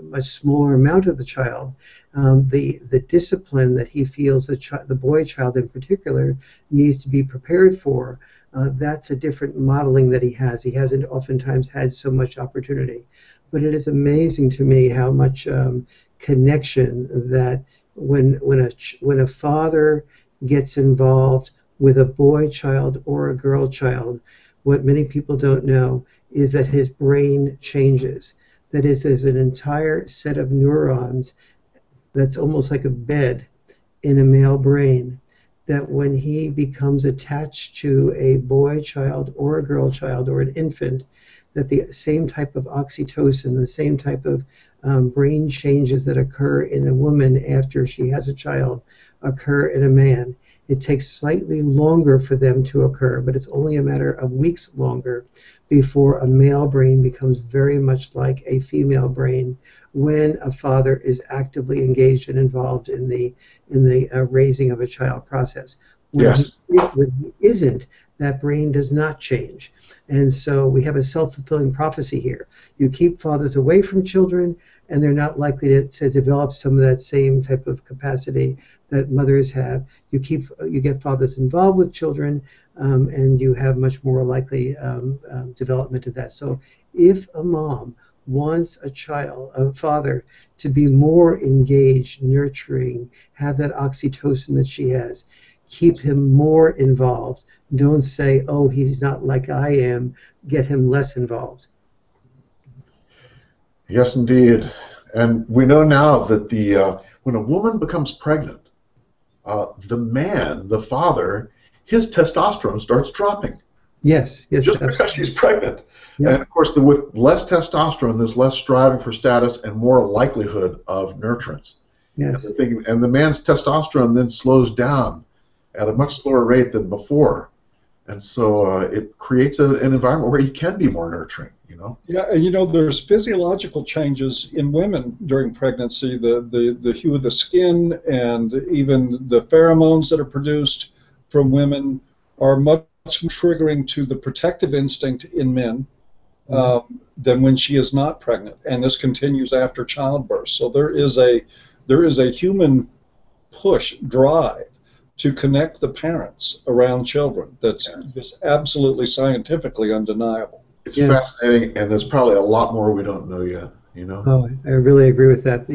much smaller amount of the child, the discipline that he feels the boy child in particular needs to be prepared for, that's a different modeling that he has. He hasn't oftentimes had so much opportunity. But it is amazing to me how much connection that when a father gets involved with a boy child or a girl child, what many people don't know is that his brain changes. That is, there's an entire set of neurons that's almost like a bed in a male brain, that when he becomes attached to a boy child or a girl child or an infant, that the same type of oxytocin, the same type of brain changes that occur in a woman after she has a child occur in a man. It takes slightly longer for them to occur, but it's only a matter of weeks longer before a male brain becomes very much like a female brain when a father is actively engaged and involved in the raising of a child process. When he isn't, that brain does not change. And so we have a self-fulfilling prophecy here. You keep fathers away from children, and they're not likely to develop some of that same type of capacity that mothers have. You get fathers involved with children, and you have much more likely development of that. So if a mom wants a father to be more engaged, nurturing, have that oxytocin that she has, keep him more involved. Don't say, oh, he's not like I am. Get him less involved. Yes, indeed. And we know now that when a woman becomes pregnant, the man, the father, his testosterone starts dropping. Yes, just because she's pregnant. Yep. And of course, with less testosterone, there's less striving for status and more likelihood of nurturance. Yes. And the man's testosterone then slows down at a much slower rate than before. And so it creates an environment where he can be more nurturing, you know? Yeah, and there's physiological changes in women during pregnancy. The hue of the skin and even the pheromones that are produced from women are much more triggering to the protective instinct in men than when she is not pregnant. And this continues after childbirth. So there is a human drive to connect the parents around children that's just absolutely scientifically undeniable. It's fascinating, and there's probably a lot more we don't know yet, you know? Oh, I really agree with that.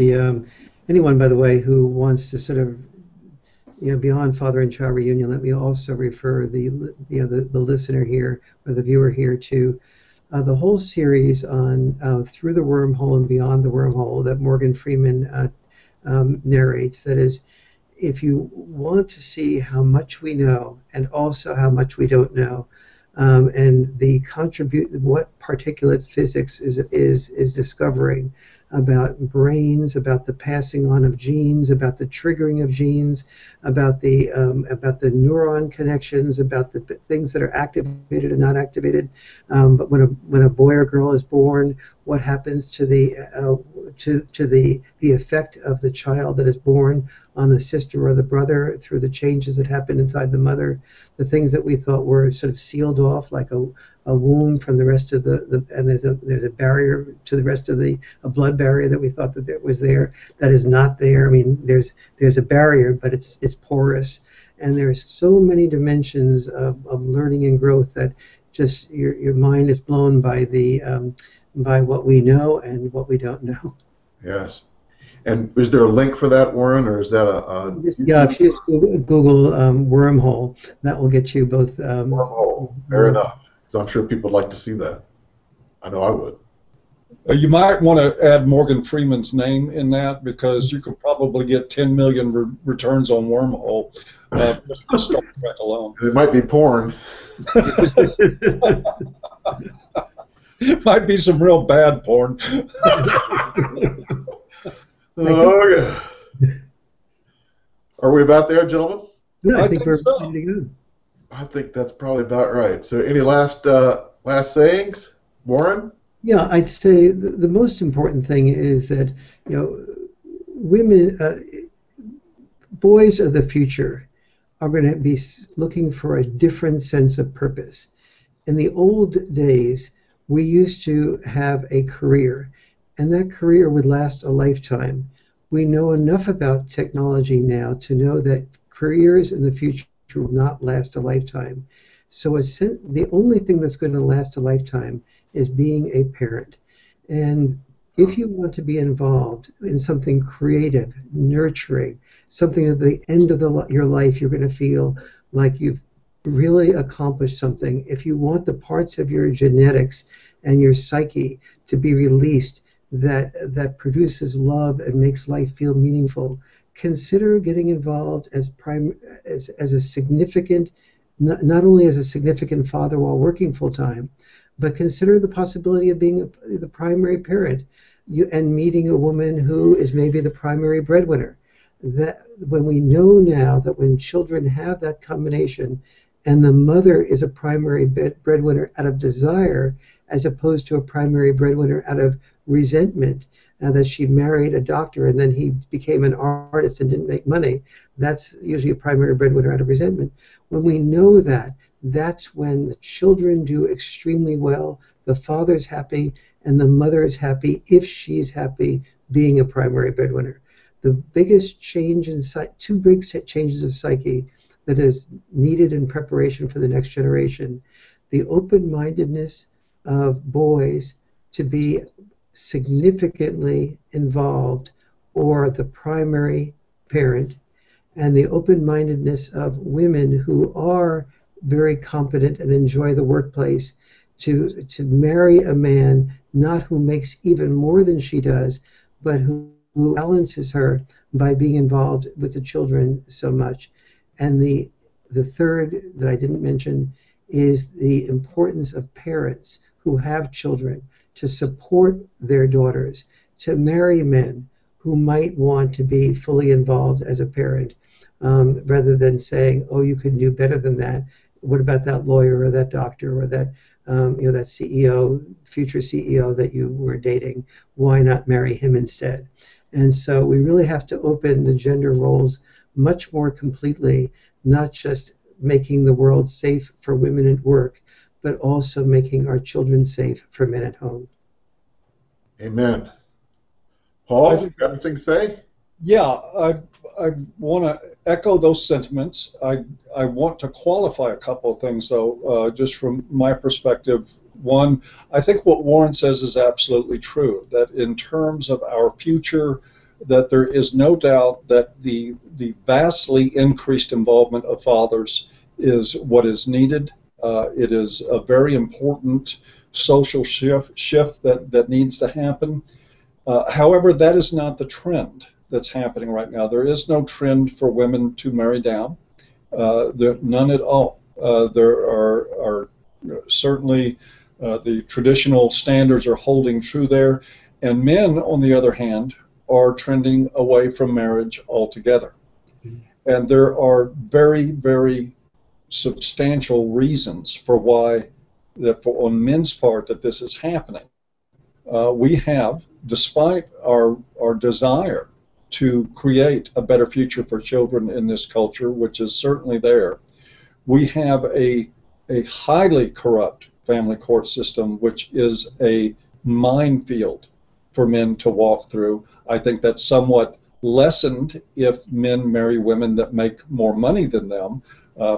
Anyone, by the way, who wants to sort of, beyond father and child reunion, let me also refer the listener here or the viewer here to the whole series on Through the Wormhole and Beyond the Wormhole that Morgan Freeman narrates. That is, if you want to see how much we know and also how much we don't know, and what particulate physics is discovering about brains, about the passing on of genes, about the triggering of genes, about the neuron connections, about the things that are activated and not activated. But when a boy or girl is born, what happens to the effect of the child that is born on the sister or the brother through the changes that happen inside the mother, the things that we thought were sort of sealed off like a womb from the rest of and there's a barrier to the rest of a blood barrier that we thought that was there, that is not there. I mean, there's a barrier, but it's porous, and there's so many dimensions of learning and growth that just your mind is blown by by what we know and what we don't know. Yes. And is there a link for that, Warren, or is that Yeah, if you just Google wormhole, that will get you both. wormhole? Fair enough. So I'm sure people would like to see that. I know I would. You might want to add Morgan Freeman's name in that, because you could probably get 10 million returns on Wormhole just for Star Trek alone. It might be porn. It might be some real bad porn. Okay. Are we about there, gentlemen? Yeah, I think we're so. ready to go. I think that's probably about right. So any last sayings, Warren? Yeah, I'd say the most important thing is that, women, boys of the future are going to be looking for a different sense of purpose. In the old days, we used to have a career, and that career would last a lifetime. We know enough about technology now to know that careers in the future will not last a lifetime. So the only thing that's going to last a lifetime is being a parent. And if you want to be involved in something creative, nurturing, something at the end of your life you're going to feel like you've really accomplished something, if you want the parts of your genetics and your psyche to be released that produces love and makes life feel meaningful, consider getting involved as a significant, not only as a significant father while working full-time, but consider the possibility of being the primary parent and meeting a woman who is maybe the primary breadwinner. That when we know now that when children have that combination and the mother is a primary breadwinner out of desire as opposed to a primary breadwinner out of resentment, that she married a doctor and then he became an artist and didn't make money, that's usually a primary breadwinner out of resentment. When we know that, that's when the children do extremely well, the father's happy, and the mother is happy if she's happy being a primary breadwinner. The biggest change in two big changes of psyche that is needed in preparation for the next generation: the open-mindedness of boys to be significantly involved or the primary parent, and the open-mindedness of women who are very competent and enjoy the workplace to marry a man not who makes even more than she does, but who balances her by being involved with the children so much. And the third that I didn't mention is the importance of parents who have children to support their daughters, to marry men who might want to be fully involved as a parent, rather than saying, oh, you could do better than that. What about that lawyer or that doctor or that that CEO, future CEO that you were dating? Why not marry him instead? And so we really have to open the gender roles much more completely, not just making the world safe for women at work, but also making our children safe for men at home. Amen. Paul, you got anything to say? Yeah, I want to echo those sentiments. I want to qualify a couple of things, though, just from my perspective. One, I think what Warren says is absolutely true, that in terms of our future, that there is no doubt that the vastly increased involvement of fathers is what is needed. It is a very important social shift that needs to happen. However, that is not the trend that's happening right now. There is no trend for women to marry down, none at all. There are certainly the traditional standards are holding true there, and men, on the other hand, are trending away from marriage altogether. And there are very, very substantial reasons for why, on men's part, that this is happening. We have, despite our desire to create a better future for children in this culture, which is certainly there, we have a highly corrupt family court system, which is a minefield for men to walk through. I think that's somewhat lessened if men marry women that make more money than them,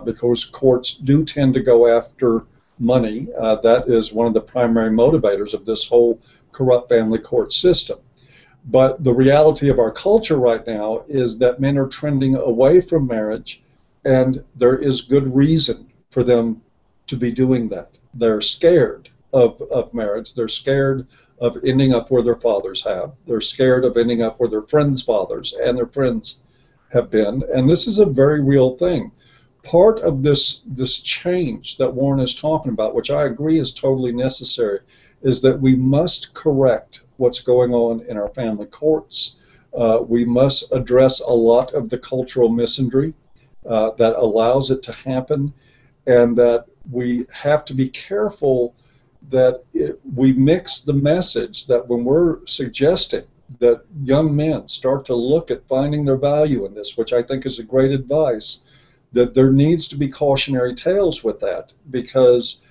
because courts do tend to go after money. That is one of the primary motivators of this whole corrupt family court system. But the reality of our culture right now is that men are trending away from marriage, and there is good reason for them to be doing that. They're scared of marriage. They're scared of ending up where their fathers have. They're scared of ending up where their friends' fathers and their friends have been. And this is a very real thing. Part of this change that Warren is talking about, which I agree is totally necessary, is that we must correct what's going on in our family courts. We must address a lot of the cultural misandry that allows it to happen, and that we have to be careful that we mix the message that when we're suggesting that young men start to look at finding their value in this, which I think is a great advice, that there needs to be cautionary tales with that, because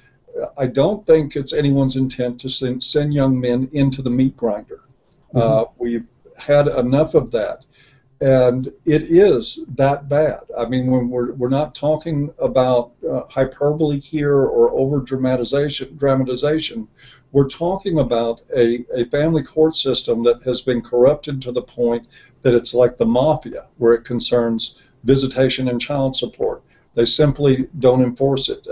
I don't think it's anyone's intent to send young men into the meat grinder. We've had enough of that, and it is that bad. I mean, when we're not talking about hyperbole here or over dramatization, we're talking about a family court system that has been corrupted to the point that it's like the mafia, where it concerns visitation and child support. They simply don't enforce it.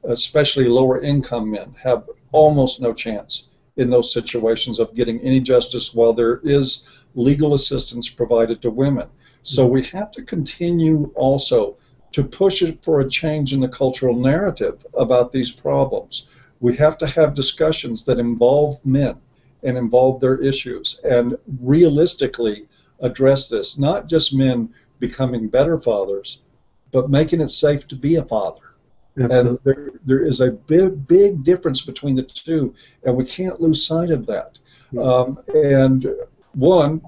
Especially lower income men have almost no chance in those situations of getting any justice, while there is legal assistance provided to women. So we have to continue also to push it for a change in the cultural narrative about these problems. We have to have discussions that involve men and involve their issues, and realistically address this, not just men becoming better fathers, but making it safe to be a father. Absolutely. And there is a big difference between the two, and we can't lose sight of that. And one,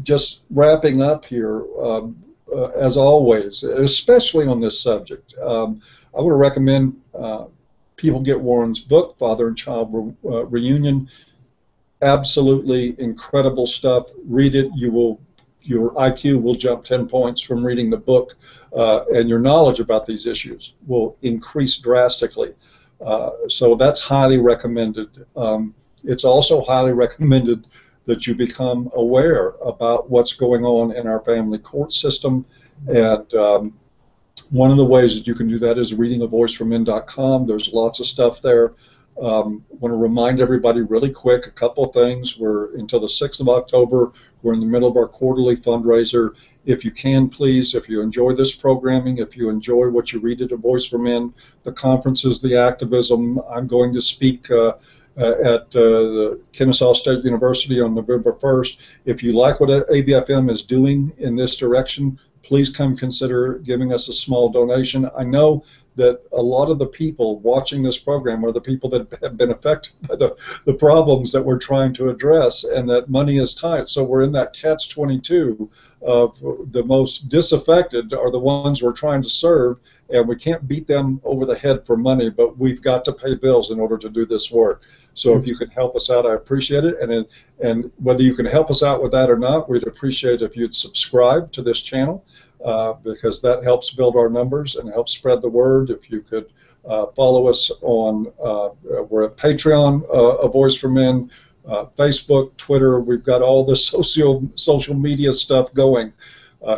just wrapping up here, as always, especially on this subject, I would recommend people get Warren's book, Father and Child Reunion. Absolutely incredible stuff. Read it. Your IQ will jump 10 points from reading the book, and your knowledge about these issues will increase drastically. So that's highly recommended. It's also highly recommended that you become aware about what's going on in our family court system. And one of the ways that you can do that is reading avoicefrommen.com. There's lots of stuff there. Want to remind everybody really quick, a couple of things. We're until the 6th of October. We're in the middle of our quarterly fundraiser. If you can, please, if you enjoy this programming, if you enjoy what you read at A Voice for Men, the conferences, the activism, I'm going to speak at the Kennesaw State University on November 1st. If you like what ABFM is doing in this direction, please come consider giving us a small donation. I know that a lot of the people watching this program are the people that have been affected by the problems that we're trying to address, and that money is tight. So we're in that catch-22 of the most disaffected are the ones we're trying to serve, and we can't beat them over the head for money, but we've got to pay bills in order to do this work. So if you can help us out, I appreciate it. And whether you can help us out with that or not, we'd appreciate if you'd subscribe to this channel, because that helps build our numbers and helps spread the word. If you could follow us on, we're at Patreon, A Voice for Men, Facebook, Twitter. We've got all the social media stuff going.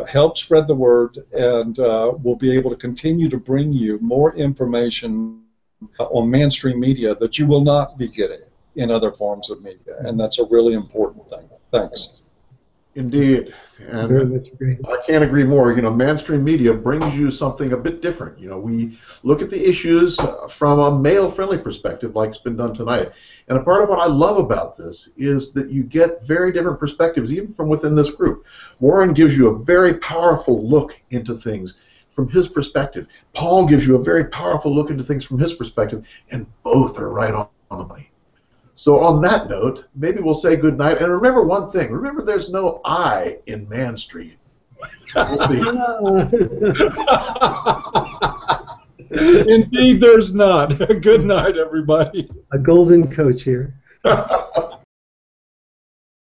Help spread the word, and we'll be able to continue to bring you more information on MANstream Media that you will not be getting in other forms of media, and that's a really important thing. Thanks. Indeed, and I can't agree more. You know, MANstream Media brings you something a bit different. You know, we look at the issues from a male-friendly perspective, like's been done tonight. And a part of what I love about this is that you get very different perspectives, even from within this group. Warren gives you a very powerful look into things from his perspective. Paul gives you a very powerful look into things from his perspective, and both are right on the money. So on that note, maybe we'll say good night. And remember one thing. Remember there's no I in MANstream. We'll see. Indeed there's not. Good night, everybody. A golden coach here.